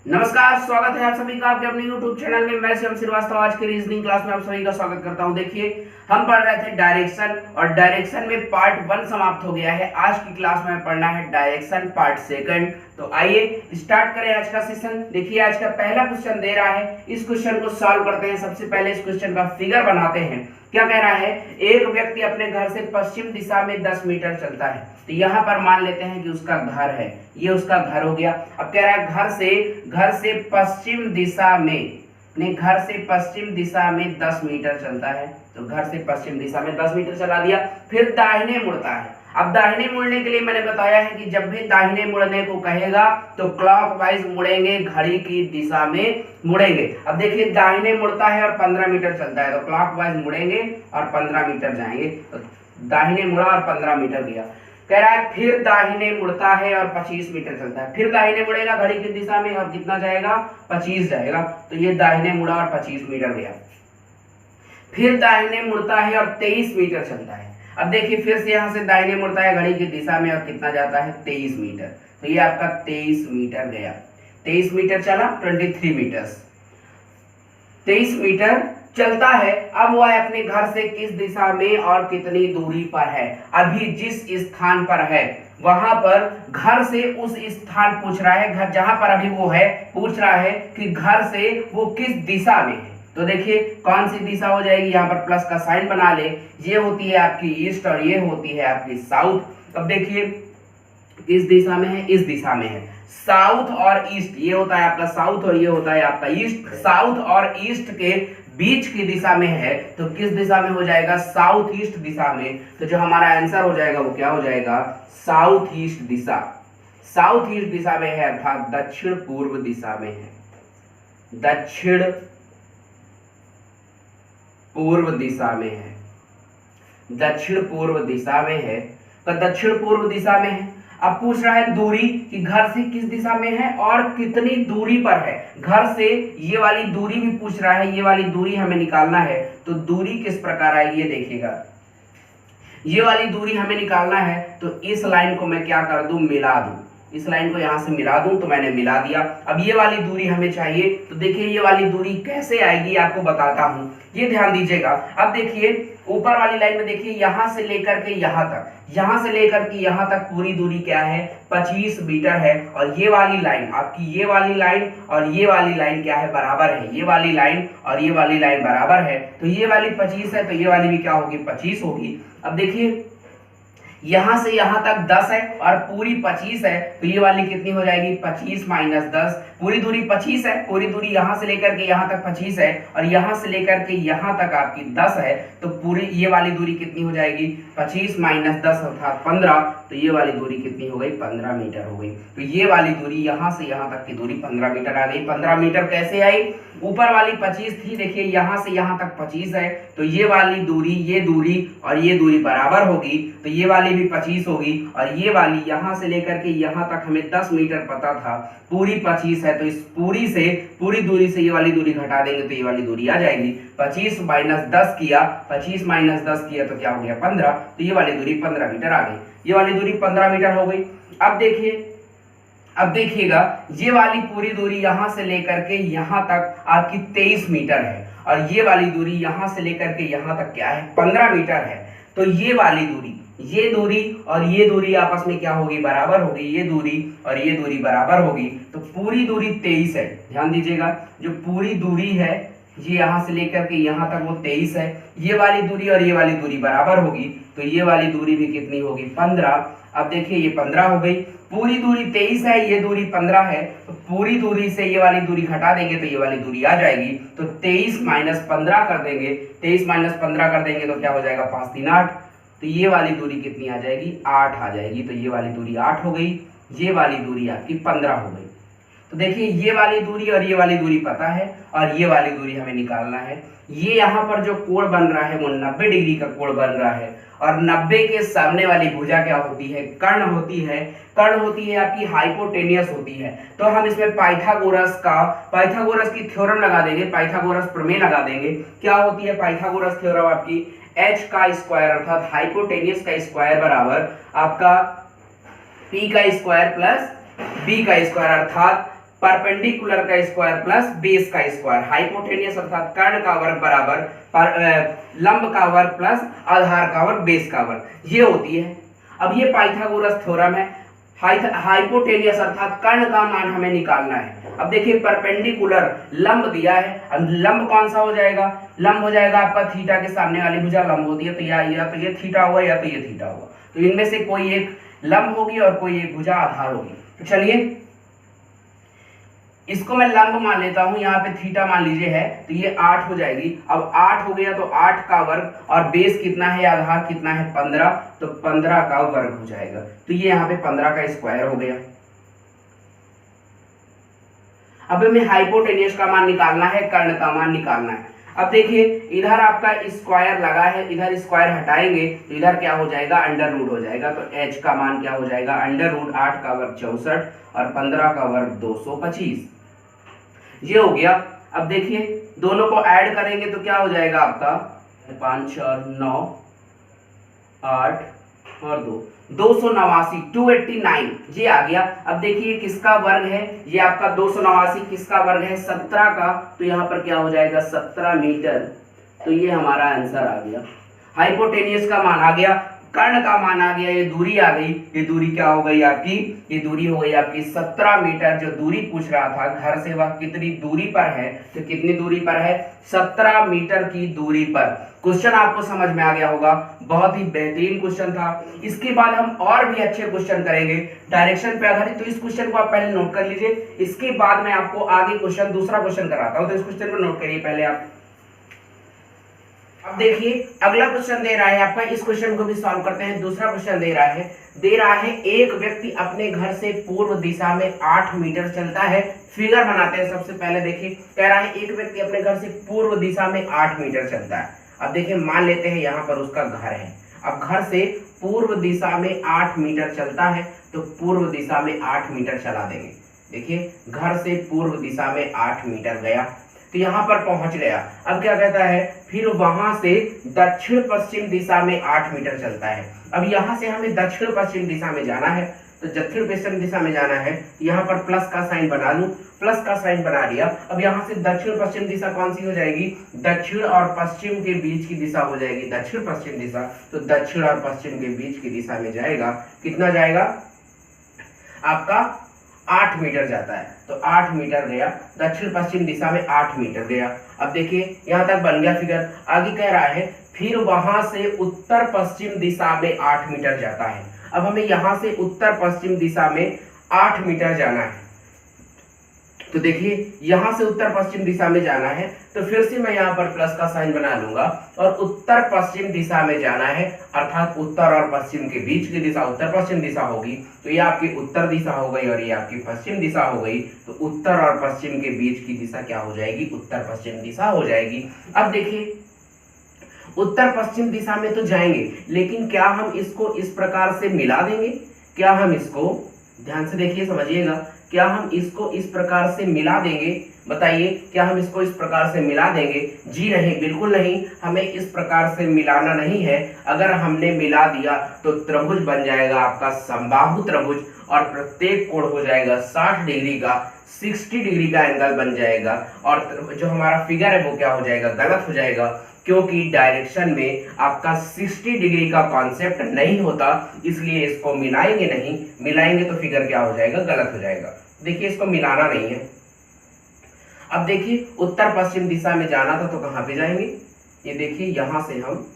नमस्कार, स्वागत है आप सभी का आपके अपने YouTube चैनल में। मैं शिवम श्रीवास्तव आज की रीजनिंग क्लास में आप सभी का स्वागत करता हूं। देखिए, हम पढ़ रहे थे डायरेक्शन और डायरेक्शन में पार्ट 1 समाप्त हो गया है। आज की क्लास में पढ़ना है डायरेक्शन पार्ट 2। तो आइए स्टार्ट करें आज का सेशन। देखिए, आज का पहला क्वेश्चन दे रहा है, इस क्वेश्चन को सॉल्व करते हैं। सबसे पहले इस क्वेश्चन का फिगर बनाते हैं। क्या कह रहा है, एक व्यक्ति अपने घर से पश्चिम दिशा में 10 मीटर चलता है। तो यहाँ पर मान लेते हैं कि उसका घर है, ये उसका घर हो गया। अब कह रहा है घर से पश्चिम दिशा में, अपने घर से पश्चिम दिशा में 10 मीटर चलता है। तो घर से पश्चिम दिशा में 10 मीटर चला दिया, फिर दाहिने मुड़ता है। अब दाहिने मुड़ने के लिए मैंने बताया है कि जब भी दाहिने मुड़ने को कहेगा तो क्लॉकवाइज मुड़ेंगे, घड़ी की दिशा में मुड़ेंगे। अब देखिए, दाहिने मुड़ता है और 15 मीटर चलता है, तो क्लॉकवाइज मुड़ेंगे और 15 मीटर जाएंगे। तो दाहिने मुड़ा और 15 मीटर गया। कह रहा है फिर दाहिने मुड़ता है और 25 मीटर चलता है। फिर दाहिने मुड़ेगा घड़ी की दिशा में और कितना जाएगा, 25 जाएगा। तो ये दाहिने मुड़ा और 25 मीटर गया। फिर दाहिने मुड़ता है और 23 मीटर चलता है। अब देखिए, फिर से यहां से दाहिने मुड़ता है घड़ी की दिशा में और कितना जाता है, 23 मीटर। तो ये आपका 23 मीटर गया। 23 मीटर चला, 23 मीटर्स, 23 मीटर चलता है। अब वह अपने घर से किस दिशा में और कितनी दूरी पर है। अभी जिस स्थान पर है वहां पर घर से उस स्थान पूछ रहा है, घर जहां पर अभी वो है पूछ रहा है कि घर से वो किस दिशा में है। तो देखिए, कौन सी दिशा हो जाएगी, यहाँ पर प्लस का साइन बना ले। ये होती है आपकी ईस्ट और ये होती है आपकी साउथ। अब देखिए, इस दिशा में है, इस दिशा में है। साउथ और ईस्ट, ये होता है आपका साउथ और ये होता है आपका ईस्ट। साउथ और ईस्ट के बीच की दिशा में है, तो किस दिशा में हो जाएगा, साउथ ईस्ट दिशा में। तो जो हमारा आंसर हो जाएगा वो क्या हो जाएगा, साउथ ईस्ट दिशा। साउथ ईस्ट दिशा में है, अर्थात दक्षिण पूर्व दिशा में है। दक्षिण पूर्व दिशा में है, दक्षिण पूर्व दिशा में है। तो दक्षिण पूर्व दिशा में है। अब पूछ रहा है दूरी, कि घर से किस दिशा में है और कितनी दूरी पर है। घर से ये वाली दूरी भी पूछ रहा है, ये वाली दूरी हमें निकालना है। तो दूरी किस प्रकार आएगी ये देखिएगा, ये वाली दूरी हमें निकालना है। तो इस लाइन को मैं क्या कर दूं, मिला दूं। इस लाइन को यहां से मिला दूं, तो मैंने मिला दिया। अब ये वाली दूरी हमें चाहिए, तो देखिए ये वाली दूरी कैसे आएगी आपको बताता हूं, ये ध्यान दीजिएगा। अब देखिए, ऊपर वाली लाइन में देखिए, यहां से लेकर के यहां तक, यहां से लेकर के यहां तक पूरी दूरी क्या है, 25 मीटर है। और ये वाली लाइन आपकी, ये वाली लाइन और ये वाली लाइन क्या है, बराबर है। ये वाली लाइन और ये वाली लाइन बराबर है। तो ये वाली 25 है, तो ये वाली भी क्या होगी, 25 होगी। अब देखिए, यहां से यहां तक 10 है और पूरी 25 है, तो ये वाली कितनी हो जाएगी, 25 माइनस 10। पूरी दूरी 25 है, पूरी दूरी यहां से लेकर के यहां तक 25 है और यहां से लेकर के यहां तक आपकी 10 है। तो पूरी ये वाली दूरी कितनी हो जाएगी, 25 माइनस 10 अर्थात 15। तो ये वाली दूरी कितनी हो गई, 15 मीटर हो गई। तो ये वाली दूरी यहां से यहां तक की दूरी 15 मीटर आ गई। 15 मीटर कैसे आई, ऊपर वाली 25 थी, देखिए यहां से यहां तक 25 है, तो ये वाली दूरी, ये दूरी और ये दूरी बराबर होगी। तो ये वाली भी 25 होगी और ये वाली यहां से लेकर के यहां तक हमें 10 मीटर पता था, पूरी 25 है। तो इस पूरी से, पूरी दूरी से ये वाली दूरी घटा देंगे तो ये वाली दूरी आ जाएगी। 25 माइनस 10 किया, 25 माइनस 10 किया तो क्या हो गया, 15। तो ये वाली दूरी 15 मीटर आ गई। ये वाली दूरी 15 मीटर हो गई। अब देखिए, अब देखिएगा, ये वाली पूरी दूरी यहां से लेकर के यहां तक आपकी 23 मीटर है और ये वाली दूरी यहां से लेकर के यहां तक क्या है, 15 मीटर है। तो ये वाली दूरी, ये दूरी और ये दूरी आपस में क्या होगी, बराबर होगी। ये दूरी और ये दूरी बराबर होगी। तो पूरी दूरी 23 है, ध्यान दीजिएगा। जो पूरी दूरी है ये यहां से लेकर के यहां तक वो 23 है। ये वाली दूरी और ये वाली दूरी बराबर होगी, तो ये वाली दूरी भी कितनी होगी, 15। अब देखिए, ये 15 हो गई। पूरी दूरी 23 है, ये दूरी 15 है, तो पूरी दूरी से ये वाली दूरी घटा देंगे तो ये वाली दूरी आ जाएगी। तो 23 माइनस 15 कर देंगे, 23 माइनस 15 कर देंगे तो क्या हो जाएगा, 5 3 8। तो ये वाली दूरी कितनी आ जाएगी, 8 आ जाएगी। तो ये वाली दूरी 8 हो गई, ये वाली दूरी आपकी 15 हो गई। तो देखिए, ये वाली दूरी और ये वाली दूरी पता है और ये वाली दूरी हमें निकालना है। ये यहाँ पर जो कोण बन रहा है वो 90 डिग्री का कोण बन रहा है और 90 के सामने वाली भुजा क्या होती है, कर्ण होती है। कर्ण होती है आपकी हाइपोटेनियस होती है। तो हम इसमें पाइथागोरस की थ्योरम लगा देंगे, पाइथागोरस प्रमेय लगा देंगे। क्या होती है पाइथागोरस थ्योरम आपकी, h का स्क्वायर अर्थात हाइपोटेनियस का स्क्वायर बराबर आपका p का स्क्वायर प्लस b का स्क्वायर अर्थात परपेंडिकुलर का स्क्वायर प्लस बेस का स्क्वायर, हाइपोटेनियस अर्थात कर्ण का वर्ग बराबर लंब का वर्ग प्लस आधार का वर्ग बेस का वर्ग, ये होती है। अब ये पाइथागोरस थ्योरम है। हाइपोटेनियस अर्थात कर्ण का मान हमें निकालना है। अब देखिए परपेंडिकुलर लंब दिया है, अब लंब कौन सा हो जाएगा, लंब हो जाएगा आपका थीटा के सामने वाली भुजा लंब होती है, तो या तो ये थीटा हुआ या तो ये थीटा हुआ, तो इनमें से कोई एक लंब होगी और कोई एक भुजा आधार होगी। तो चलिए इसको मैं लंब मान लेता हूं, यहाँ पे थीटा मान लीजिए है, तो ये 8 हो जाएगी। अब 8 हो गया तो 8 का वर्ग और बेस कितना है, आधार कितना है 15, तो 15 का वर्ग हो जाएगा, तो ये यहाँ पे 15 का स्क्वायर हो गया। अब हमें हाइपोटेनियस का मान निकालना है, कर्ण का मान निकालना है। अब देखिए इधर आपका स्क्वायर लगा है, इधर स्क्वायर हटाएंगे तो इधर क्या हो जाएगा, अंडर रूट हो जाएगा, तो h का मान क्या हो जाएगा, अंडर रूट 8 का वर्ग 64 और 15 का वर्ग 225, ये हो गया। अब देखिए दोनों को ऐड करेंगे तो क्या हो जाएगा आपका 5 4 9 8 और 2 289, 289 ये आ गया। अब देखिए किसका वर्ग है, ये आपका 289 किसका वर्ग है, 17 का, तो यहाँ पर क्या हो जाएगा 17 मीटर, तो ये हमारा आंसर आ गया। हाइपोटेनियस का मान आ गया, कर्ण का मान आ गया, ये दूरी आ गई, ये दूरी क्या हो गई आपकी, ये दूरी हो गई आपकी 17 मीटर। जो दूरी पूछ रहा था घर से वह कितनी दूरी पर है, तो कितनी दूरी पर है, 17 मीटर की दूरी पर। क्वेश्चन आपको समझ में आ गया होगा, बहुत ही बेहतरीन क्वेश्चन था। इसके बाद हम और भी अच्छे क्वेश्चन करेंगे डायरेक्शन पे आधारित, तो इस क्वेश्चन को आप पहले नोट कर लीजिए, इसके बाद मैं आपको आगे क्वेश्चन दूसरा क्वेश्चन कराता हूं, तो इस क्वेश्चन को नोट करिए पहले आप। अब देखिए अगला क्वेश्चन दे रहा है आपका, इस क्वेश्चन को भी सॉल्व करते हैं। दूसरा क्वेश्चन दे रहा है एक व्यक्ति अपने घर से पूर्व दिशा में 8 मीटर चलता है। फिगर बनाते हैं सबसे पहले। देखिए कह रहा है एक व्यक्ति अपने घर से पूर्व दिशा में 8 मीटर चलता है। अब देखिए मान लेते हैं यहाँ पर उसका घर है। अब घर से पूर्व दिशा में 8 मीटर चलता है, तो पूर्व दिशा में 8 मीटर चला देंगे। देखिए घर से पूर्व दिशा में 8 मीटर गया, तो यहाँ पर पहुंच गया। अब क्या कहता है, फिर वहां से दक्षिण पश्चिम दिशा में 8 मीटर चलता है। अब यहाँ से हमें दक्षिण पश्चिम दिशा में जाना है, तो दक्षिण पश्चिम दिशा में जाना है, यहाँ पर प्लस का साइन बना लूं, प्लस का साइन बना लिया। अब यहाँ से दक्षिण पश्चिम दिशा कौन सी हो जाएगी, दक्षिण और पश्चिम के बीच की दिशा हो जाएगी दक्षिण पश्चिम दिशा। तो दक्षिण और पश्चिम के बीच की दिशा में जाएगा, कितना जाएगा आपका 8 मीटर जाता है, तो 8 मीटर गया, दक्षिण पश्चिम दिशा में 8 मीटर गया। अब देखिए यहाँ तक बन गया फिगर। आगे कह रहा है फिर वहां से उत्तर पश्चिम दिशा में 8 मीटर जाता है। अब हमें यहाँ से उत्तर पश्चिम दिशा में 8 मीटर जाना है, तो देखिए यहाँ से उत्तर पश्चिम दिशा में जाना है, तो फिर से मैं यहाँ पर प्लस का साइन बना लूंगा और उत्तर पश्चिम दिशा में जाना है, अर्थात उत्तर और पश्चिम के बीच की दिशा उत्तर पश्चिम दिशा होगी। तो ये आपकी उत्तर दिशा हो गई और ये आपकी पश्चिम दिशा हो गई। तो उत्तर और पश्चिम के बीच की दिशा क्या हो जाएगी, उत्तर पश्चिम दिशा हो जाएगी। अब देखिए उत्तर पश्चिम दिशा में तो जाएंगे, लेकिन क्या हम इसको इस प्रकार से मिला देंगे, क्या हम इसको, ध्यान से देखिए समझिएगा, क्या हम इसको इस प्रकार से मिला देंगे, बताइए क्या हम इसको इस प्रकार से मिला देंगे? जी नहीं, बिल्कुल नहीं, हमें इस प्रकार से मिलाना नहीं है। अगर हमने मिला दिया तो त्रिभुज बन जाएगा आपका समबाहु त्रिभुज, और प्रत्येक कोण हो जाएगा 60 डिग्री का, 60 डिग्री का एंगल बन जाएगा, और जो हमारा फिगर है वो क्या हो जाएगा, गलत हो जाएगा, क्योंकि डायरेक्शन में आपका 60 डिग्री का कॉन्सेप्ट नहीं होता, इसलिए इसको मिलाएंगे नहीं। मिलाएंगे तो फिगर क्या हो जाएगा, गलत हो जाएगा। देखिए इसको मिलाना नहीं है। अब देखिए उत्तर पश्चिम दिशा में जाना था, तो कहां पे जाएंगे, ये देखिए यहां से हम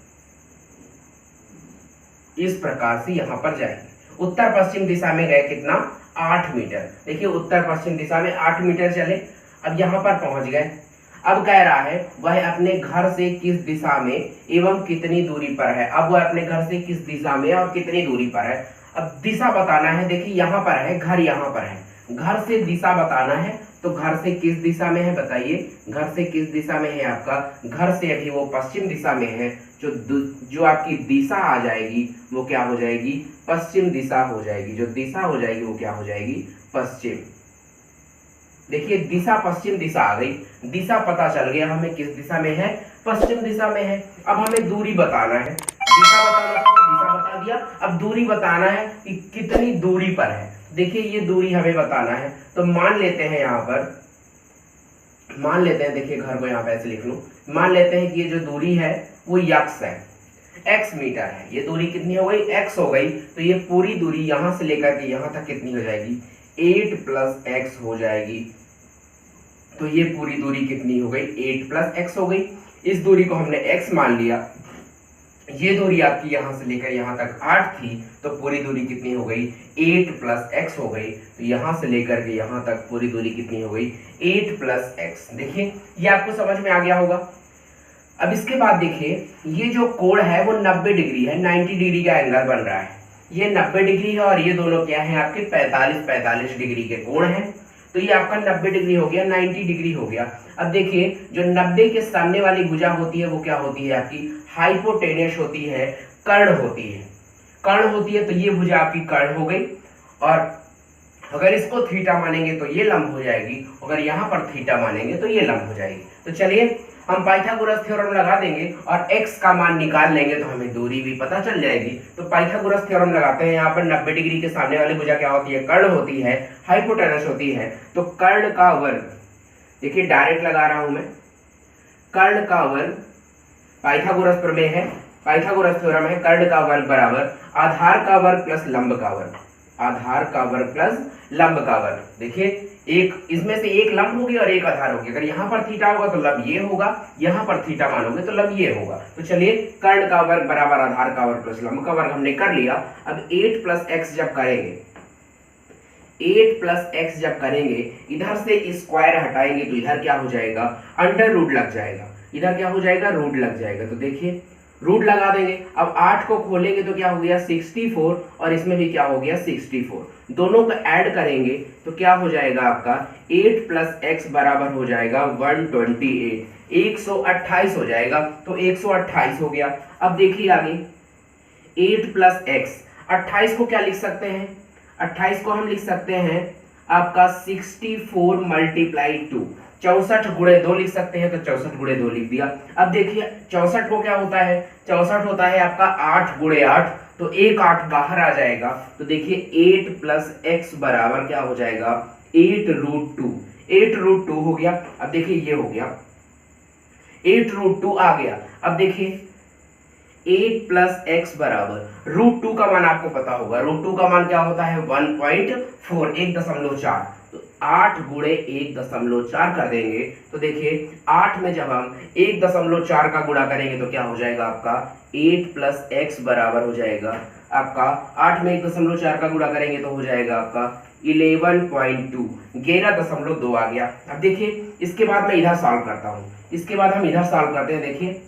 इस प्रकार से यहां पर जाएंगे। उत्तर पश्चिम दिशा में गए कितना, 8 मीटर। देखिए उत्तर पश्चिम दिशा में 8 मीटर चले, अब यहां पर पहुंच गए। अब कह रहा है वह अपने घर से किस दिशा में एवं कितनी दूरी पर है। अब वह अपने घर से किस दिशा में और कितनी दूरी पर है। अब दिशा बताना है, देखिए यहाँ पर है घर, यहाँ पर है, घर से दिशा बताना है, तो घर से किस दिशा में है बताइए, घर से किस दिशा में है आपका, घर से अभी वो पश्चिम दिशा में है। जो आपकी दिशा आ जाएगी वो क्या हो जाएगी, पश्चिम दिशा हो जाएगी। जो दिशा हो जाएगी वो क्या हो जाएगी, पश्चिम। देखिए दिशा पश्चिम दिशा आ गई, दिशा पता चल गया हमें किस दिशा में है, पश्चिम दिशा में है। अब हमें दूरी बताना है, दिशा बताना था, दिशा बता दिया, अब दूरी बताना है कि कितनी दूरी पर है। देखिए ये दूरी हमें बताना है, तो मान लेते हैं यहाँ पर, मान लेते हैं, देखिए घर को यहाँ पे ऐसे लिख लूँ, मान लेते हैं कि ये जो दूरी है वो यक्स है, x मीटर है। ये दूरी कितनी हो गई, x हो गई। तो ये पूरी दूरी यहाँ से लेकर के यहाँ तक कितनी हो जाएगी, 8 + x हो जाएगी। तो ये पूरी दूरी कितनी हो गई, 8 + x हो गई। इस दूरी को हमने x मान लिया। ये दूरी आपकी यहाँ से लेकर यहाँ तक 8 थी, तो पूरी दूरी कितनी हो गई, 8 + x हो गई। तो यहाँ से लेकर के यहाँ तक पूरी दूरी कितनी हो गई, 8 + x। देखिए ये आपको समझ में आ गया होगा। अब इसके बाद देखिए ये जो कोण है वो 90 डिग्री है, 90 डिग्री का एंगल बन रहा है। ये 90 डिग्री है और ये दोनों क्या है आपके 45 डिग्री के कोण हैं। तो ये आपका 90 डिग्री हो गया, 90 डिग्री हो गया। अब देखिए जो 90 के सामने वाली भुजा होती है वो क्या होती है आपकी, हाइपोटेनस होती है, कर्ण होती है, कर्ण होती है। तो ये भुजा आपकी कर्ण हो गई, और अगर इसको थीटा मानेंगे तो ये लंब हो जाएगी, अगर यहाँ पर थीटा मानेंगे तो ये लंब हो जाएगी। तो चलिए हम पाइथागोरस थ्योरम लगा देंगे और x का मान निकाल लेंगे तो हमें दूरी भी पता चल जाएगी। तो पाइथागोरस थ्योरम लगाते हैं। यहाँ पर 90 डिग्री के सामने वाली भुजा क्या होती है, कर्ण होती है, हाइपोटेनस होती है। तो कर्ण का वर्ग, देखिए डायरेक्ट लगा रहा हूं मैं, कर्ण का वर्ग, पाइथागोरस प्रमेय है, पाइथागोरस थ्योरम है, कर्ण का वर्ग बराबर आधार का वर्ग प्लस लंब का वर्ग, आधार का वर्ग प्लस लंब का वर्ग। देखिए एक इसमें से एक लंब होगी और एक आधार होगी। अगर यहाँ पर थीटा होगा तो लंब ये होगा, यहाँ पर थीटा मानोगे तो लंब ये होगा। तो चलिए कर्ण का वर्ग बराबर आधार का वर्ग प्लस लंब का वर्ग हमने कर लिया। अब 8 + x जब करेंगे, 8 + x जब करेंगे, इधर से स्क्वायर हटाएंगे तो इधर क्या हो जाएगा, अंडर रूट लग जाएगा, इधर क्या हो जाएगा, रूट लग जाएगा। तो देखिए रूट लगा देंगे। अब 8 को खोलेंगे तो क्या हो गया 64, और इसमें भी क्या हो गया 64। दोनों को ऐड करेंगे तो क्या हो जाएगा आपका 8 + x बराबर हो जाएगा 128, 128 हो जाएगा। तो 128 हो गया। अब देखिए आगे 8 + x, 28 को क्या लिख सकते हैं, 28 को हम लिख सकते हैं आपका 64 × 2, 64 गुणे 2 लिख सकते हैं। तो 64 गुणे 2 लिख दिया। अब देखिए 64 को क्या होता है, 64 होता है आपका 8 × 8, तो एक 8 बाहर आ जाएगा। तो देखिए 8 + x बराबर क्या हो जाएगा 8√2, 8√2 हो गया। अब देखिए ये हो गया 8√2 आ गया। अब देखिए 8 + x बराबर √2 का मान आपको पता होगा, √2 का मान क्या होता है 1.4, 1.4। तो 8 गुणे 1.4 कर देंगे तो देखिए 8 में जब हम 1.4 का गुणा करेंगे तो क्या हो जाएगा आपका 8 + x बराबर हो जाएगा आपका 8 में 1.4 का गुणा करेंगे तो हो जाएगा आपका 11.2, 11.2 आ गया। अब देखिए इसके बाद मैं इधर सॉल्व करता हूँ, इसके बाद हम इधर सॉल्व करते हैं। देखिए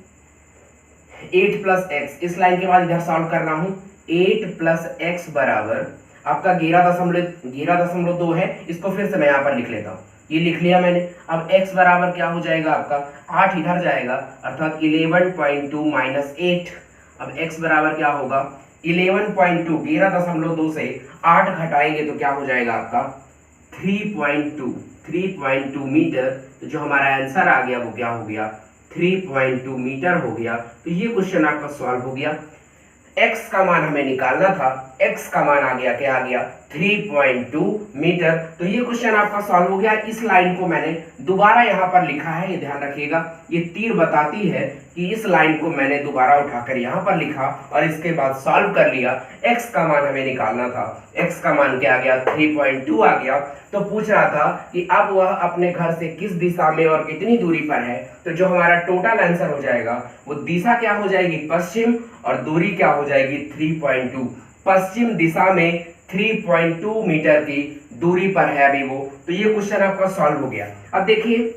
8 + x, इस लाइन के बाद इधर सॉल्व कर रहा हूँ। 8 + x बराबर आपका 11.2 है। इसको फिर से मैं यहाँ पर लिख लेता हूँ, ये लिख लिया मैंने। अब x बराबर क्या हो जाएगा आपका 8 इधर जाएगा, अर्थात 11.2 - 8। अब x बराबर क्या होगा 11.2, 11.2 से 8 घटाएंगे तो क्या हो जाएगा आपका 3.2 मीटर। तो जो हमारा आंसर आ गया वो क्या हो गया 3.2 मीटर हो गया। तो ये क्वेश्चन आपका सॉल्व हो गया। x का मान हमें निकालना था, x का मान आ गया, क्या आ गया 3.2 मीटर। तो ये क्वेश्चन आपका सॉल्व हो गया। इस लाइन को मैंने दोबारा यहाँ पर लिखा है, ये ध्यान रखिएगा, ये तीर बताती है कि इस लाइन को मैंने दोबारा उठाकर यहाँ पर लिखा और इसके बाद सॉल्व कर लिया। x का मान हमें निकालना था, x का मान क्या आ गया 3.2 आ गया। तो पूछ रहा था कि अब वह अपने घर से किस दिशा में और कितनी दूरी पर है। तो जो हमारा टोटल आंसर हो जाएगा वो दिशा क्या हो जाएगी पश्चिम, और दूरी क्या हो जाएगी 3.2। पश्चिम दिशा में 3.2 मीटर की दूरी पर है अभी वो। तो ये क्वेश्चन आपका सॉल्व हो गया। अब देखिए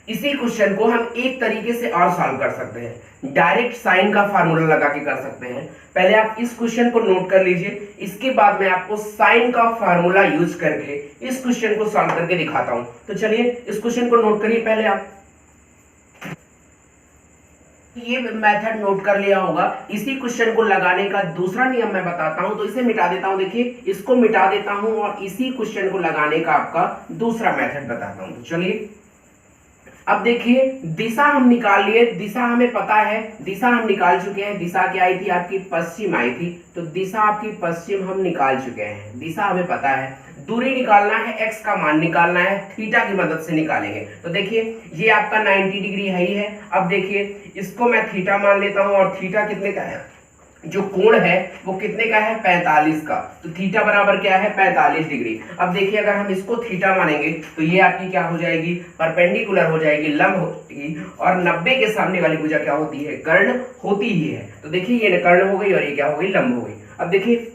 इसी क्वेश्चन को हम एक तरीके से और सॉल्व कर सकते हैं, डायरेक्ट साइन का फार्मूला लगा के कर सकते हैं। पहले आप इस क्वेश्चन को नोट कर लीजिए, इसके बाद मैं आपको साइन का फार्मूला यूज करके इस क्वेश्चन को सॉल्व करके दिखाता हूं। तो चलिए इस क्वेश्चन को नोट करिए। पहले आप ये मेथड नोट कर लिया होगा। इसी क्वेश्चन को लगाने का दूसरा नियम मैं बताता हूं, तो इसे मिटा देता हूं। देखिए इसको मिटा देता हूं और इसी क्वेश्चन को लगाने का आपका दूसरा मेथड बताता हूं। तो चलिए अब देखिए दिशा हम निकाल लिए, दिशा हमें पता है, दिशा हम निकाल चुके हैं। दिशा क्या आई थी आपकी, पश्चिम आई थी, तो दिशा आपकी पश्चिम हम निकाल चुके हैं, दिशा हमें पता है। दूरी निकालना है, एक्स का मान निकालना है, थीटा की मदद से निकालेंगे। तो देखिए ये आपका 90 डिग्री है ही है। अब देखिए इसको मैं थीटा मान लेता हूं, और थीटा कितने का है, जो कोण है वो कितने का है, 45 का। तो थीटा बराबर क्या है, 45 डिग्री। अब देखिए अगर हम इसको थीटा मानेंगे तो ये आपकी क्या हो जाएगी, परपेंडिकुलर हो जाएगी, लंब होगी, और 90 के सामने वाली भुजा क्या होती है, कर्ण होती ही है। तो देखिए ये कर्ण हो गई और ये क्या हो गई, लंब हो गई। अब देखिए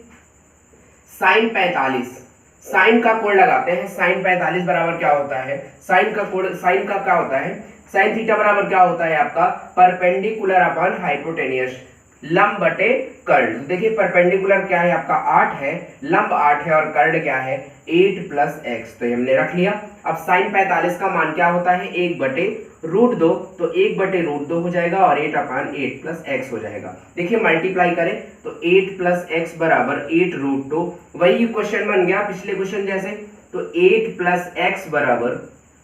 साइन 45, साइन का कोण लगाते हैं, साइन 45 बराबर क्या होता है, साइन का कोण, साइन का क्या होता है, साइन थीटा बराबर क्या होता है आपका, परपेंडिकुलर अपॉन हाइपोटेनियस, लंब बटे कर्ण। देखिए परपेंडिकुलर क्या है आपका 8 है, लंब 8 है, और कर्ण क्या है 8 प्लस एक्स, तो हमने रख लिया। अब साइन 45 का मान क्या होता है, 1 बटे रूट 2, तो 1 बटे रूट 2 हो जाएगा, और 8 अपॉन 8 प्लस एक्स हो जाएगा। देखिए मल्टीप्लाई करें तो 8 प्लस एक्स बराबर 8 रूट 2, वही क्वेश्चन बन गया पिछले क्वेश्चन जैसे। तो 8 प्लस एक्स बराबर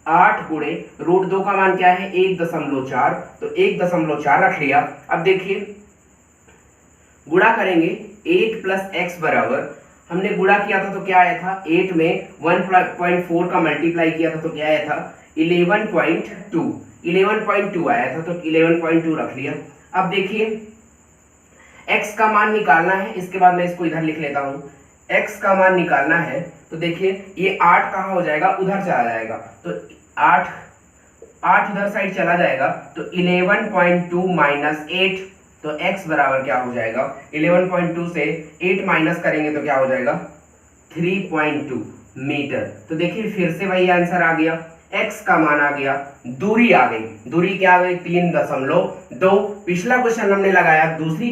8 गुणे रूट 2 का मान क्या है, 1.4, तो 1.4 रख लिया। अब देखिए गुणा करेंगे, 8 प्लस एक्स बराबर, हमने गुणा किया था तो क्या आया था, 8 में 1.4 का मल्टीप्लाई किया था तो क्या आया था, 11.2 आया था, तो 11.2 रख लिया। अब देखिए x का मान निकालना है, इसके बाद मैं इसको इधर लिख लेता हूं, x का मान निकालना है। तो देखिए ये 8 कहाँ हो जाएगा, उधर चला जाएगा, तो 8 उधर साइड चला जाएगा, तो 11.2 माइनस 8, तो x बराबर क्या हो जाएगा, 11.2 से 8 माइनस करेंगे तो क्या हो जाएगा, 3.2 मीटर। तो देखिए फिर से वही आंसर आ गया, x का मान आ गया, दूरी आ गई, दूरी क्या आ गई, 3.2। पिछला क्वेश्चन हमने लगाया दूसरी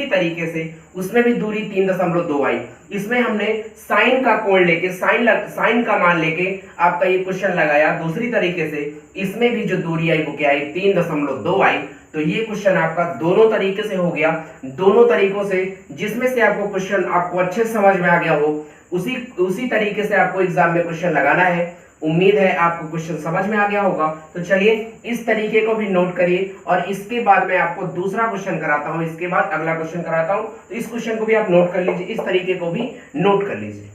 तरीके से, उसमें भी दूरी 3.2 आई। इसमें हमने साइन का कोण लेके, साइन का मान लेके आपका ये क्वेश्चन लगाया दूसरी तरीके से, इसमें भी जो दूरी आई वो क्या आई, 3.2 आई। तो ये क्वेश्चन आपका दोनों तरीके से हो गया, दोनों तरीकों से जिसमें से आपको क्वेश्चन आपको अच्छे समझ में आ गया हो, उसी तरीके से आपको एग्जाम में क्वेश्चन लगाना है। उम्मीद है आपको क्वेश्चन समझ में आ गया होगा। तो चलिए इस तरीके को भी नोट करिए, और इसके बाद मैं आपको दूसरा क्वेश्चन कराता हूं, इसके बाद अगला क्वेश्चन कराता हूं, तो इस क्वेश्चन को भी आप नोट कर लीजिए, इस तरीके को भी नोट कर लीजिए।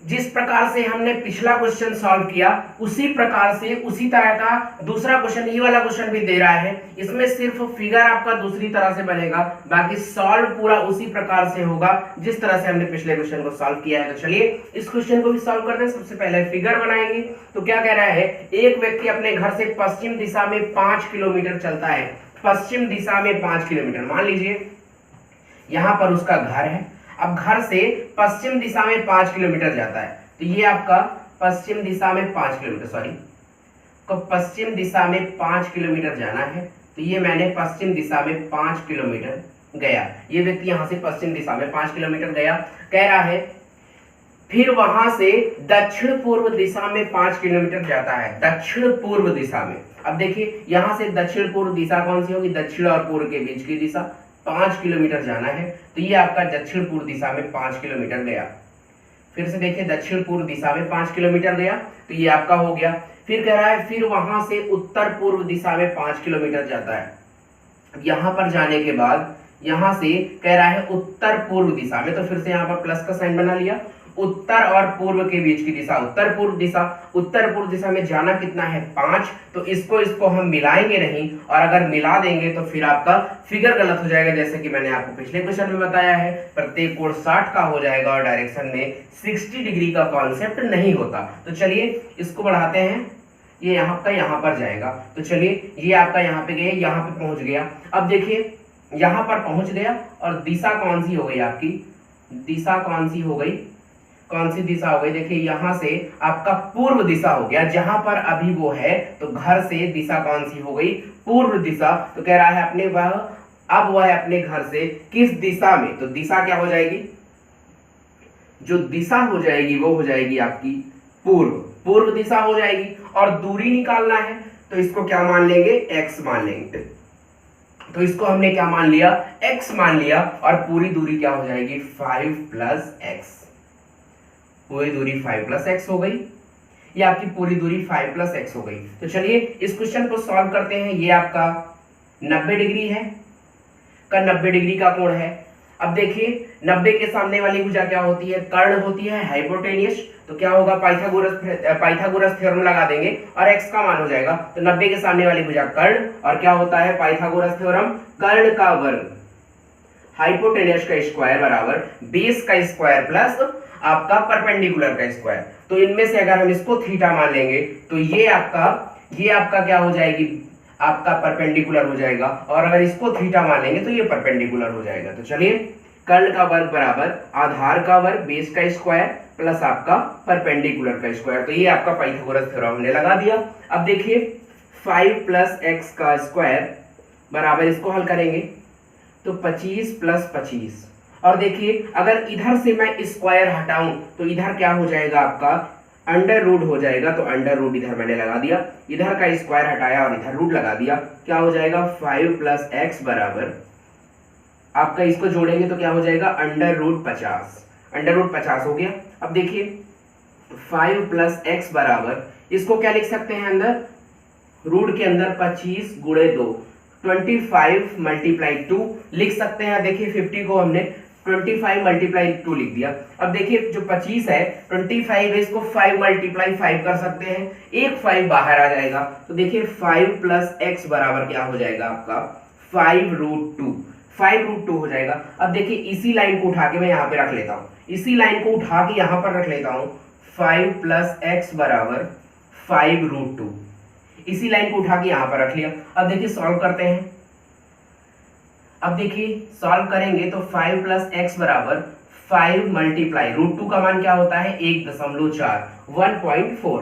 जिस प्रकार से हमने पिछला क्वेश्चन सॉल्व किया, उसी प्रकार से उसी तरह का दूसरा क्वेश्चन, ये वाला क्वेश्चन भी दे रहा है। इसमें सिर्फ फिगर आपका दूसरी तरह से बनेगा, बाकी सॉल्व पूरा उसी प्रकार से होगा जिस तरह से हमने पिछले क्वेश्चन को सॉल्व किया है। तो चलिए इस क्वेश्चन को भी सॉल्व करते हैं। सबसे पहले फिगर बनाएंगे। तो क्या कह रहा है, एक व्यक्ति अपने घर से पश्चिम दिशा में 5 किलोमीटर चलता है, पश्चिम दिशा में 5 किलोमीटर, मान लीजिए यहां पर उसका घर है। अब घर से पश्चिम दिशा में 5 किलोमीटर जाता है, तो ये आपका पश्चिम दिशा में 5 किलोमीटर, तो पश्चिम दिशा में 5 किलोमीटर जाना है। तो ये मैंने पश्चिम दिशा में 5 किलोमीटर गया, ये व्यक्ति यहां से पश्चिम दिशा में 5 किलोमीटर गया। कह रहा है फिर वहां से दक्षिण पूर्व दिशा में 5 किलोमीटर जाता है, दक्षिण पूर्व दिशा में। अब देखिए यहां से दक्षिण पूर्व दिशा कौन सी होगी, दक्षिण और पूर्व के बीच की दिशा, 5 किलोमीटर जाना है। तो ये आपका दक्षिण पूर्व दिशा में 5 किलोमीटर गया। फिर से देखिए दक्षिण पूर्व दिशा में 5 किलोमीटर गया, तो ये आपका हो गया। फिर कह रहा है फिर वहां से उत्तर पूर्व दिशा में 5 किलोमीटर जाता है। यहां पर जाने के बाद यहां से कह रहा है उत्तर पूर्व दिशा में, तो फिर से यहां पर प्लस का साइन बना लिया। उत्तर और पूर्व के बीच की दिशा उत्तर पूर्व दिशा में जाना कितना है, 5। तो इसको हम मिलाएंगे नहीं, और अगर मिला देंगे तो फिर आपका फिगर गलत हो जाएगा, जैसे कि मैंने आपको पिछले क्वेश्चन में बताया है। प्रत्येक कोण 60 का हो जाएगा और डायरेक्शन में 60 डिग्री का कॉन्सेप्ट नहीं होता। तो चलिए इसको बढ़ाते हैं, ये यहाँ का यहाँ पर जाएगा। तो चलिए ये आपका यहाँ पे गया, यहाँ पे पहुंच गया। अब देखिए यहाँ पर पहुंच गया, और दिशा कौन सी हो गई आपकी, दिशा कौन सी हो गई, कौन सी दिशा हो गई, देखिए यहां से आपका पूर्व दिशा हो गया, जहां पर अभी वो है। तो घर से दिशा कौन सी हो गई, पूर्व दिशा। तो कह रहा है अपने वह अपने घर से किस दिशा में, तो दिशा क्या हो जाएगी, जो दिशा हो जाएगी वो हो जाएगी आपकी पूर्व दिशा हो जाएगी। और दूरी निकालना है, तो इसको क्या मान लेंगे, x मान लेंगे। तो इसको हमने क्या मान लिया, x मान लिया, और पूरी दूरी क्या हो जाएगी, 5 + x, पूरी दूरी 5 + x हो गई। ये आपकी पूरी दूरी 5 + x हो गई। तो चलिए इस क्वेश्चन को सॉल्व करते हैं। ये आपका 90 डिग्री है का 90 डिग्री का कोण है। अब देखिए 90 के सामने वाली भुजा क्या होती है, कर्ण होती है, हाइपोटेनियस। तो क्या होगा, पाइथागोरस थ्योरम लगा देंगे और x का मान हो जाएगा। तो 90 के सामने वाली भुजा कर्ण, और क्या होता है पाइथागोरस थ्योरम, कर्ण का वर्ग हाइपोटेनियस का स्क्वायर बराबर बेस का स्क्वायर प्लस आपका परपेंडिकुलर का स्क्वायर। तो इनमें से अगर हम इसको थीटा मान लेंगे तो ये आपका क्या हो जाएगी, आपका परपेंडिकुलर हो जाएगा, और अगर इसको थीटा मान लेंगे तो ये परपेंडिकुलर हो जाएगा। तो चलिए कर्ण का वर्ग बराबर आधार का वर्ग बेस का स्क्वायर प्लस आपका परपेंडिकुलर का स्क्वायर। तो ये आपका पाइथागोरस थ्योरम हमने लगा दिया। अब देखिए 5 + x का स्क्वायर बराबर, इसको हल करेंगे तो 25 + 25, और देखिए अगर इधर से मैं स्क्वायर हटाऊं तो इधर क्या हो जाएगा, आपका अंडर रूट हो जाएगा। तो अंडर रूट इधर मैंने लगा दिया, इधर का स्क्वायर हटाया और इधर रूट लगा दिया। क्या हो जाएगा 5 + x बराबर, आपका इसको जोड़ेंगे तो क्या हो जाएगा √50, √50 हो गया। अब देखिए 5 + x बराबर, इसको क्या लिख सकते हैं अंदर, रूट के अंदर 25 × 2 25 × 2 लिख सकते हैं। देखिए 50 को हमने 25 × 2 लिख दिया। अब देखिए जो 25 है 25 है, इसको 5 × 5 कर सकते हैं, एक 5 बाहर आ जाएगा। तो देखिए 5 + x बराबर क्या हो जाएगा आपका 5√2, 5√2 हो जाएगा। अब देखिए इसी लाइन को उठा के मैं यहाँ पे रख लेता हूँ, इसी लाइन को उठा के यहाँ पर रख लेता हूँ, 5 + x बराबर 5√2, इसी लाइन को उठा के यहाँ पर रख लिया। अब देखिए सॉल्व करते हैं। अब देखिए सॉल्व करेंगे तो 5 + x बराबर 5 × √2 का मान क्या होता है 1.4, 1.4।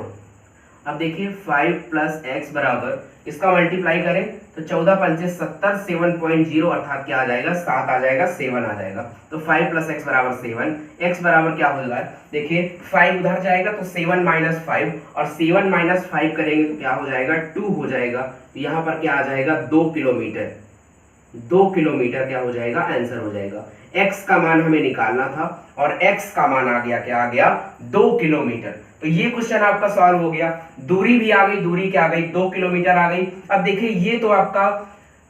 अब देखिए 5 + x बराबर, इसका मल्टीप्लाई करें तो 14 × 5 = 70, 7.0 अर्थात क्या आ जाएगा 7 आ जाएगा, 7 आ जाएगा। तो 5 + x बराबर 7, x बराबर क्या होगा, देखिए 5 उधर जाएगा तो 7 - 5, और 7 - 5 करेंगे तो क्या हो जाएगा 2 हो जाएगा। तो यहाँ पर क्या आ जाएगा 2 किलोमीटर, 2 किलोमीटर क्या हो जाएगा, आंसर हो जाएगा। x का मान हमें निकालना था और x का मान आ गया, क्या आ गया 2 किलोमीटर। तो ये क्वेश्चन आपका सॉल्व हो गया। दूरी भी आ गई, दूरी क्या आ गई 2 किलोमीटर आ गई। अब देखिए ये तो आपका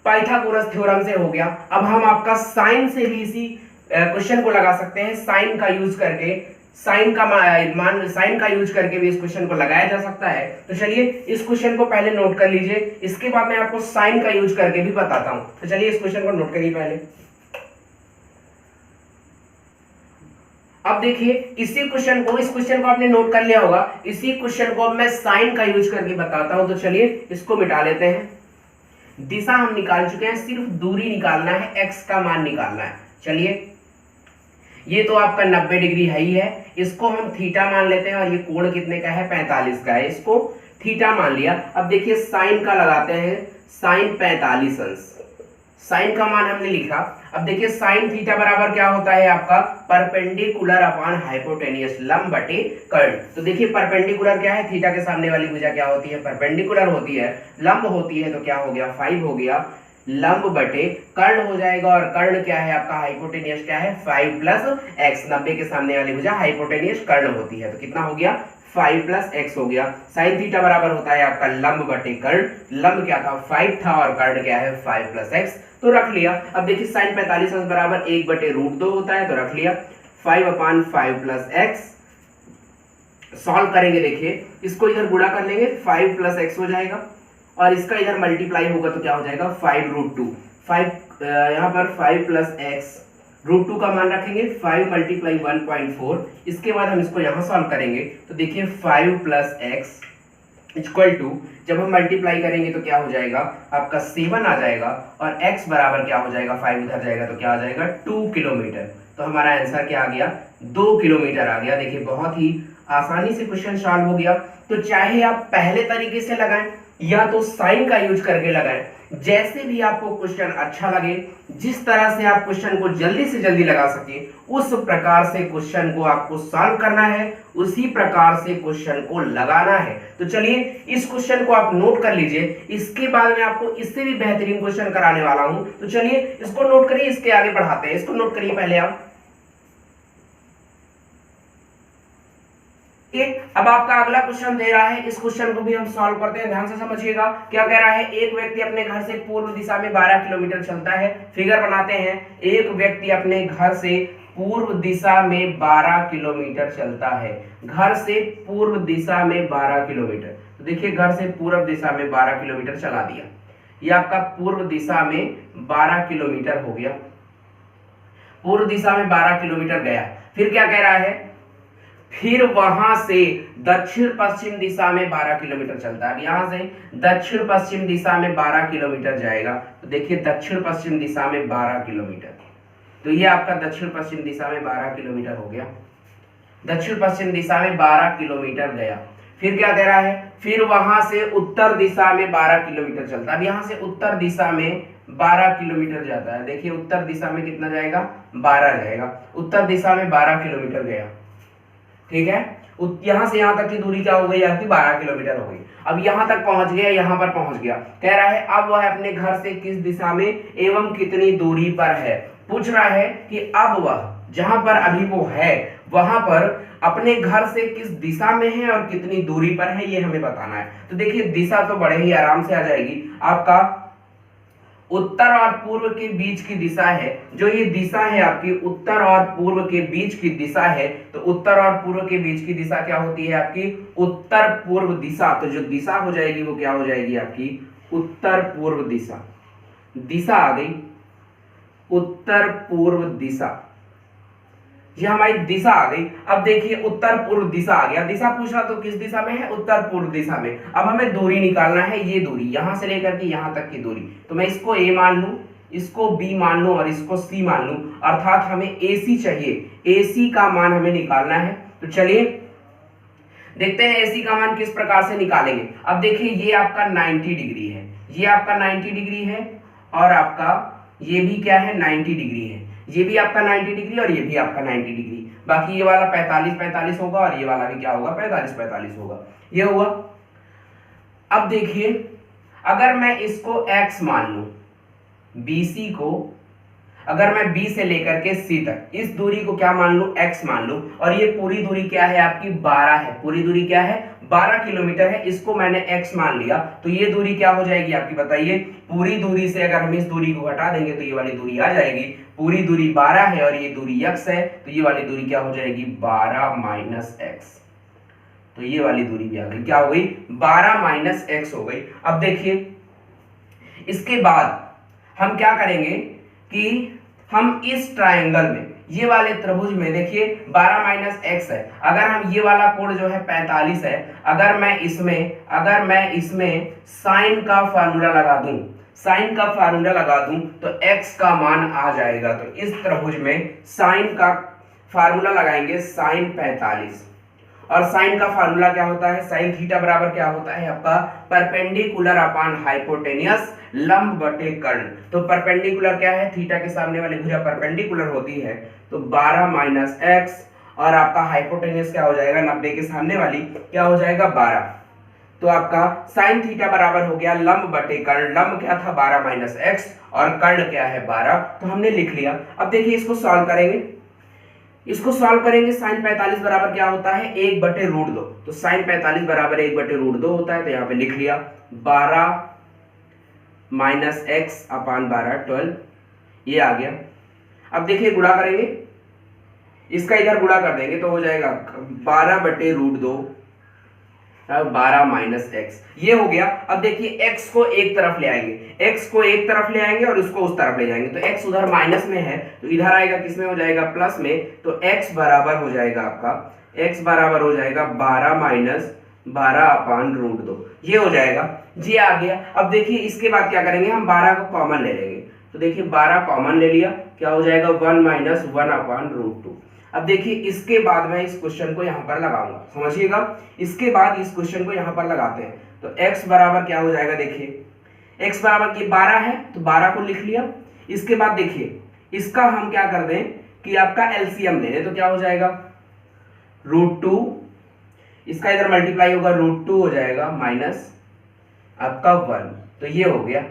पाइथागोरस थ्योरम से हो गया। अब हम आपका साइन से भी इसी क्वेश्चन को लगा सकते हैं। साइन का यूज करके, साइन का यूज करके भी इस क्वेश्चन को लगाया जा सकता है। तो चलिए इस क्वेश्चन को पहले नोट कर लीजिए, इसके बाद मैं आपको साइन का यूज करके भी बताता हूं। तो चलिए इस क्वेश्चन को नोट करिए पहले। अब देखिए इस क्वेश्चन को आपने नोट कर लिया होगा। इसी क्वेश्चन को मैं साइन का यूज करके बताता हूं। तो चलिए इसको मिटा लेते हैं। दिशा हम निकाल चुके हैं, सिर्फ दूरी निकालना है, एक्स का मान निकालना है। चलिए ये तो आपका 90 डिग्री है ही है, इसको हम थीटा मान लेते हैं, और ये कोण कितने का है 45 का है, इसको थीटा मान लिया। अब देखिए साइन का लगाते हैं, साइन 45 अंश, साइन का मान हमने लिखा। अब देखिए साइन थीटा बराबर क्या होता है आपका परपेंडिकुलर अपॉन हाइपोटेनियस, लंब बटे कर्ण। तो देखिए परपेंडिकुलर क्या है, थीटा के सामने वाली भुजा क्या होती है परपेंडिकुलर होती है, लंब होती है, तो क्या हो गया 5 हो गया, लंब बटे कर्ण हो जाएगा, और कर्ण क्या है आपका हाइपोटेनियस क्या है 5 + x, 90 के सामने वाली भुजा हाइपोटेनियस कर्ण होती है। तो कितना हो गया 5 + x हो गया। साइन थीटा बराबर होता है आपका लंब बटे कर्ण, लंब क्या था 5 था और कर्ण क्या है 5 + x, तो रख लिया। अब देखिए साइन 45 अंश बराबर 1/√2 होता है, तो रख लिया 5/5 + x। सॉल्व करेंगे, देखिए इसको इधर गुणा कर लेंगे 5 + x हो जाएगा, और इसका इधर मल्टीप्लाई होगा तो क्या हो जाएगा 5√2, 5 यहाँ पर 5 + x, √2 का मान रखेंगे 5 × 1.4। इसके बाद हम इसको यहाँ सॉल्व करेंगे तो देखिए 5 + x = जब हम मल्टीप्लाई करेंगे तो क्या हो जाएगा आपका 7 आ जाएगा, और x बराबर क्या हो जाएगा 5 उधर जाएगा तो क्या आ जाएगा 2 किलोमीटर। तो हमारा आंसर क्या आ गया 2 किलोमीटर आ गया। देखिए बहुत ही आसानी से क्वेश्चन सॉल्व हो गया। तो चाहे आप पहले तरीके से लगाएं या तो साइन का यूज करके लगाएं, जैसे भी आपको क्वेश्चन अच्छा लगे, जिस तरह से आप क्वेश्चन को जल्दी से जल्दी लगा सके, उस प्रकार से क्वेश्चन को आपको सॉल्व करना है, उसी प्रकार से क्वेश्चन को लगाना है। तो चलिए इस क्वेश्चन को आप नोट कर लीजिए, इसके बाद मैं आपको इससे भी बेहतरीन क्वेश्चन कराने वाला हूं। तो चलिए इसको नोट करिए, इसके आगे बढ़ाते हैं। इसको नोट करिए पहले आप। अब आपका अगला क्वेश्चन दे रहा है, इस क्वेश्चन को भी हम सॉल्व करते हैं, ध्यान से समझिएगा। क्या कह रहा है, एक व्यक्ति अपने घर से पूर्व दिशा में 12 किलोमीटर चलता है। फिगर बनाते हैं, एक व्यक्ति अपने घर से पूर्व दिशा में 12 किलोमीटर चलता है। घर से पूर्व दिशा में 12 किलोमीटर, तो देखिए घर से पूर्व दिशा में 12 किलोमीटर चला दिया। ये आपका पूर्व दिशा में 12 किलोमीटर हो गया, पूर्व दिशा में 12 किलोमीटर गया। फिर क्या कह रहा है, फिर वहां से दक्षिण पश्चिम दिशा में 12 किलोमीटर चलता है। अब यहां से दक्षिण पश्चिम दिशा में 12 किलोमीटर जाएगा, तो देखिए दक्षिण पश्चिम दिशा में 12 किलोमीटर, तो ये आपका दक्षिण पश्चिम दिशा में 12 किलोमीटर हो गया। दक्षिण पश्चिम दिशा में 12 किलोमीटर गया। फिर क्या कह रहा है, फिर वहां से उत्तर दिशा में 12 किलोमीटर चलता है। अब यहां से उत्तर दिशा में 12 किलोमीटर जाता है। देखिए उत्तर दिशा में कितना जाएगा, 12 जाएगा। उत्तर दिशा में 12 किलोमीटर गया, ठीक है। यहां से यहां तक की दूरी क्या हो गई आपकी, 12 किलोमीटर हो गई। अब यहां तक पहुंच गया, यहां पर पहुंच गया। कह रहा है अब वह अपने घर से किस दिशा में एवं कितनी दूरी पर है। पूछ रहा है कि अब वह जहां पर अभी वो है वहां पर अपने घर से किस दिशा में है और कितनी दूरी पर है, ये हमें बताना है। तो देखिए दिशा तो बड़े ही आराम से आ जाएगी। आपका उत्तर और पूर्व के बीच की दिशा है, जो ये दिशा है आपकी उत्तर और पूर्व के बीच की दिशा है, तो उत्तर और पूर्व के बीच की दिशा क्या होती है आपकी, उत्तर पूर्व दिशा। तो जो दिशा हो जाएगी वो क्या हो जाएगी आपकी, उत्तर पूर्व दिशा। दिशा आ गई उत्तर पूर्व दिशा, ये हमारी दिशा आ गई। अब देखिए उत्तर पूर्व दिशा आ गया। दिशा पूछा तो किस दिशा में है, उत्तर पूर्व दिशा में। अब हमें दूरी निकालना है, ये दूरी यहां से लेकर के यहां तक की दूरी। तो मैं इसको ए मान लूं, इसको बी मान लूं और इसको सी मान लूं, अर्थात हमें एसी चाहिए। एसी का मान हमें निकालना है। तो चलिए देखते हैं एसी का मान किस प्रकार से निकालेंगे। अब देखिए ये आपका 90 डिग्री है, ये आपका 90 डिग्री है और आपका ये भी क्या है 90 डिग्री है। ये भी आपका 90 डिग्री और ये भी आपका 90 डिग्री। बाकी ये वाला 45-45 होगा और ये वाला भी क्या होगा, 45-45 होगा। ये हुआ। अब देखिए अगर मैं इसको x मान लूं, BC को अगर मैं B से लेकर के C तक इस दूरी को क्या मान लूं, x मान लूं, और ये पूरी दूरी क्या है आपकी 12 है। पूरी दूरी क्या है, 12 किलोमीटर है। इसको मैंने x मान लिया, तो ये दूरी क्या हो जाएगी आपकी, बताइए। पूरी दूरी से अगर हम इस दूरी को घटा देंगे तो ये वाली दूरी आ जाएगी। पूरी दूरी 12 है और ये दूरी x है, तो ये वाली दूरी क्या हो जाएगी, 12 माइनस x। तो ये वाली दूरी भी आ गई, क्या हो गई, 12 माइनस x हो गई। अब देखिए इसके बाद हम क्या करेंगे कि हम इस ट्रायंगल में, ये वाले त्रिभुज में देखिए 12 माइनस एक्स है। अगर हम ये वाला कोण जो है 45 है, अगर मैं इसमें साइन का फार्मूला लगा दूं, साइन का फार्मूला लगा दूं तो x का मान आ जाएगा। तो इस त्रिभुज में साइन का फार्मूला लगाएंगे, साइन 45। और साइन का फार्मूला क्या होता है, साइन थीटा बराबर क्या होता है आपका, परपेंडिकुलर अपॉन हाइपोटेनियस, लंब बटे कर्ण। तो परपेंडिकुलर क्या है, थीटा के सामने वाली भुजा परपेंडिकुलर होती है, तो 12 माइनस एक्स, और आपका हाइपोटेनियस क्या हो जाएगा, 90 के सामने वाली क्या हो जाएगा 12। तो आपका साइन थीटा बराबर हो गया लंब बटे कर्ण। लंब क्या था 12 माइनस एक्स और कर्ण क्या है 12। तो हमने लिख लिया। अब देखिए इसको सॉल्व करेंगे, इसको सॉल्व करेंगे। साइन 45 बराबर क्या होता है, 1/√2। तो साइन 45 बराबर 1/√2 होता है। तो यहाँ पे लिख लिया 12 माइनस एक्स अपॉन 12, 12, ये आ गया। अब देखिए गुणा करेंगे, इसका इधर गुणा कर देंगे तो हो जाएगा 12/√2, 12 माइनस एक्स, ये हो गया। अब देखिए x को एक तरफ ले आएंगे, x को एक तरफ ले आएंगे और उसको उस तरफ ले जाएंगे। तो x उधर माइनस में है तो इधर आएगा किस में हो जाएगा, प्लस में। तो x बराबर हो जाएगा आपका, x बराबर हो जाएगा 12 माइनस 12/√2, ये हो जाएगा, ये आ गया। अब देखिए इसके बाद क्या करेंगे, हम 12 को कॉमन ले लेंगे। तो देखिए 12 कॉमन ले लिया, क्या हो जाएगा 1 माइनस 1/√2। अब देखिए इसके बाद मैं इस क्वेश्चन को यहां पर लगाऊंगा, समझिएगा। इसके बाद इस क्वेश्चन को यहां पर लगाते हैं तो x बराबर क्या हो जाएगा, देखिए x बराबर की 12 है तो 12 को लिख लिया। इसके बाद देखिए इसका हम क्या कर दें कि आपका एलसीएम ले लें, तो क्या हो जाएगा √2, इसका इधर मल्टीप्लाई होगा √2 हो जाएगा माइनस आपका 1, तो ये हो गया।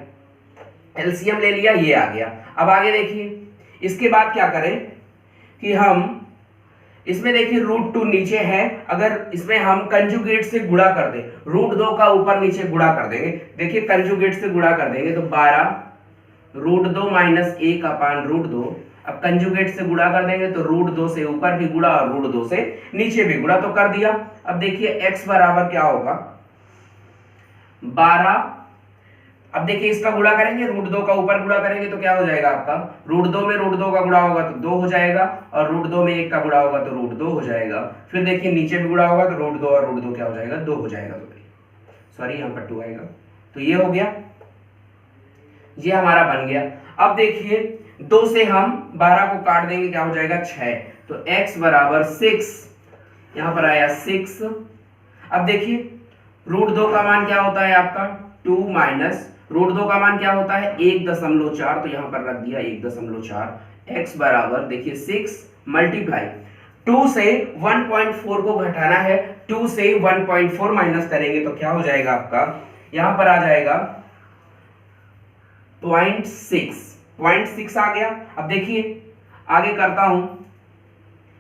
एलसीएम ले लिया, ये आ गया। अब आगे देखिए इसके बाद क्या करें कि हम इसमें देखिए √2 नीचे है, अगर इसमें हम कंजुगेट से गुणा कर दें, √2 का ऊपर नीचे गुणा कर देंगे, देखिए कंजुगेट से गुणा कर देंगे तो 12 √2 माइनस 1 अपान √2। अब कंजुगेट से गुणा कर देंगे तो √2 से ऊपर भी गुणा और √2 से नीचे भी गुणा, तो कर दिया। अब देखिए x बराबर क्या होगा 12। अब देखिए इसका गुणा करेंगे, √2 का ऊपर गुणा करेंगे तो क्या हो जाएगा आपका, √2 में √2 का गुणा होगा तो 2 हो जाएगा, और √2 में 1 का गुणा होगा तो √2 हो जाएगा। फिर देखिए नीचे भी गुणा होगा तो √2 और √2 क्या हो जाएगा, 2 हो जाएगा। सॉरी यहाँ पर 2 आएगा। तो ये हो गया, ये हमारा बन गया। अब देखिए 2 से हम 12 को काट देंगे, क्या हो जाएगा 6, तो x बराबर 6, यहां पर आया 6। अब देखिए √2 का मान क्या होता है आपका 2 माइनस √2 का मान क्या होता है 1.4, तो यहां पर रख दिया 1.4। x बराबर देखिए 6 मल्टीप्लाई 2 से 1.4 को घटाना है, 2 से 1.4 माइनस करेंगे तो क्या हो जाएगा आपका, यहां पर आ जाएगा 0.6 आ गया। अब देखिए आगे करता हूं,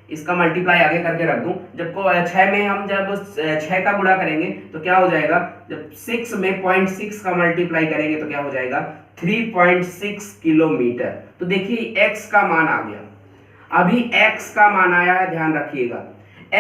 इसका मल्टीप्लाई आगे करके रख दूं, जब 6 में हम जब 6 का गुणा करेंगे तो क्या हो जाएगा, जब 6 में 0.6 का मल्टीप्लाई करेंगे तो क्या हो जाएगा 3.6 किलोमीटर। तो देखिए x का मान आ गया, अभी x का मान आया है, ध्यान रखिएगा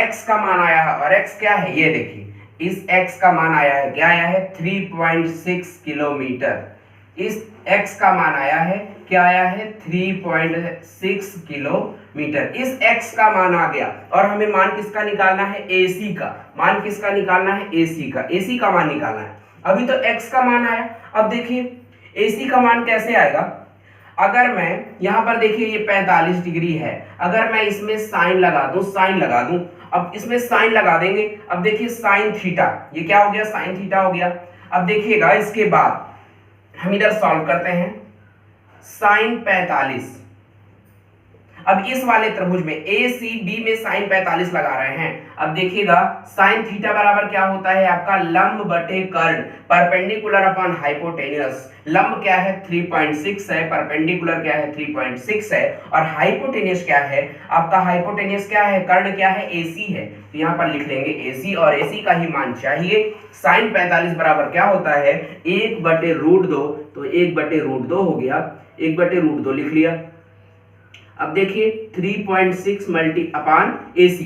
x का मान आया है, और x क्या है ये देखिए, इस x का मान आया है, क्या आया है 3.6 किलोमीटर। इस x का मान आया है, क्या आया है 3.6 किलोमीटर। इस x का मान आ गया, और हमें मान किसका निकालना है, AC का मान किसका निकालना है, AC का, AC का मान निकालना है। अभी तो x का मान आया, अब देखिए AC का मान कैसे आएगा, अगर मैं यहां पर देखिए ये 45 डिग्री है, अगर मैं इसमें साइन लगा दूं, अब इसमें साइन लगा देंगे, अब देखिए साइन थीटा, ये क्या हो गया साइन थीटा हो गया। अब देखिएगा इसके बाद हम इधर सॉल्व करते हैं, साइन 45, अब इस वाले त्रिभुज में ACB में साइन 45 लगा रहे हैं। अब देखिएगा साइन थीटा बराबर क्या होता है आपका लंब बटे कर्ण, परपेंडिकुलर अपॉन हाइपोटेन्यूस। लंब क्या है 3.6 है, परपेंडिकुलर क्या है 3.6 है, और हाइपोटेन्यूस क्या है आपका, हाइपोटेन्यूस क्या है, कर्ण क्या है AC है, तो यहाँ पर लिख लेंगे AC, और AC का ही मान चाहिए। साइन 45 बराबर क्या होता है 1/√2, तो 1/√2 हो गया, 1/√2 लिख लिया। अब देखिए 3.6 मल्टी अपान AC,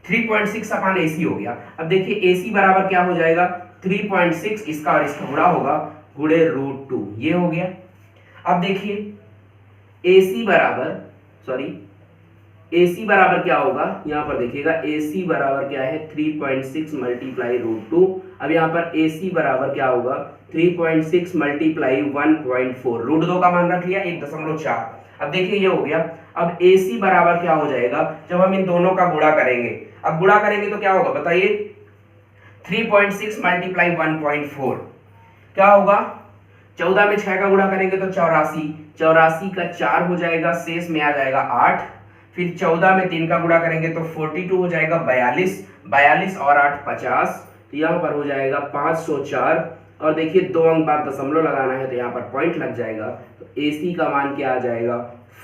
3.6 अपान AC हो गया। अब देखिए AC बराबर क्या हो जाएगा 3.6, इसका और इसका गुणा होगा, गुणे √2, ये हो गया। अब देखिए AC बराबर क्या होगा, यहाँ पर देखिएगा AC बराबर क्या है 3.6 मल्टीप्लाई √2। अब यहाँ पर AC बराबर क्या होगा 3.6 मल्टीप्लाई 1.4, √2 का मान रख लिया 1.4। अब देखिए ये हो गया। अब AC बराबर क्या हो जाएगा जब हम इन दोनों का गुणा करेंगे, अब गुणा करेंगे तो क्या होगा बताइए, 3.6 मल्टीप्लाई 1.4 क्या होगा, 14 में 6 का गुणा करेंगे तो 84, 84 का 4 हो जाएगा, शेष में आ जाएगा 8, फिर 14 में 3 का गुणा करेंगे तो 42 हो जाएगा, 42, 42 और 8 50, तो यहाँ पर हो जाएगा 504, और देखिए 2 अंक बाद दशमलव लगाना है तो यहाँ पर पॉइंट लग जाएगा, तो AC का मान क्या आ जाएगा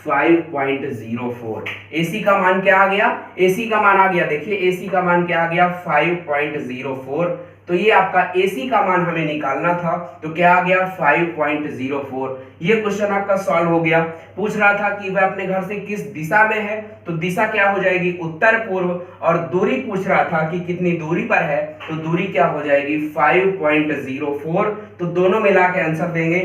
5.04। AC का मान क्या आ गया, AC का मान आ गया, देखिए AC का मान क्या आ गया 5.04। तो ये आपका AC का मान हमें निकालना था, तो क्या आ गया 5.04। ये क्वेश्चन आपका सॉल्व हो गया। पूछ रहा था कि वह अपने घर से किस दिशा में है, तो दिशा क्या हो जाएगी उत्तर पूर्व, और दूरी पूछ रहा था कि कितनी दूरी पर है, तो दूरी क्या हो जाएगी 5.04। तो दोनों मिला के आंसर देंगे,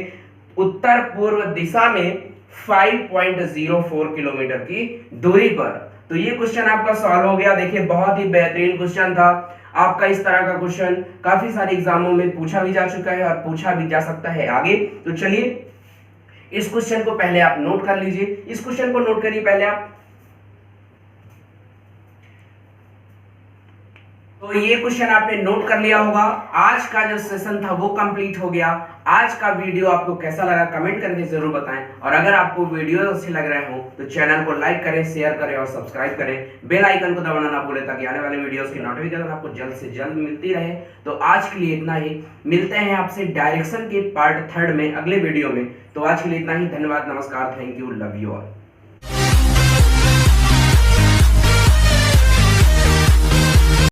उत्तर पूर्व दिशा में 5.04 किलोमीटर की दूरी पर। तो ये क्वेश्चन आपका सॉल्व हो गया। देखिए बहुत ही बेहतरीन क्वेश्चन था आपका। इस तरह का क्वेश्चन काफी सारे एग्जामों में पूछा भी जा चुका है और पूछा भी जा सकता है आगे। तो चलिए इस क्वेश्चन को पहले आप नोट कर लीजिए, इस क्वेश्चन को नोट करिए पहले आप। तो ये क्वेश्चन आपने नोट कर लिया होगा। आज का जो सेशन था वो कंप्लीट हो गया। आज का वीडियो आपको कैसा लगा कमेंट करके जरूर बताएं, और अगर आपको वीडियो अच्छे लग रहे हो तो चैनल को लाइक करें, शेयर करें और सब्सक्राइब करें। बेल आइकन को दबाना ना भूलें ताकि आने वाले वीडियोस की नोटिफिकेशन आपको जल्द से जल्द मिलती रहे। तो आज के लिए इतना ही, मिलते हैं आपसे डायरेक्शन के पार्ट 3 में अगले वीडियो में। तो आज के लिए इतना ही, धन्यवाद, नमस्कार, thank you, love you all.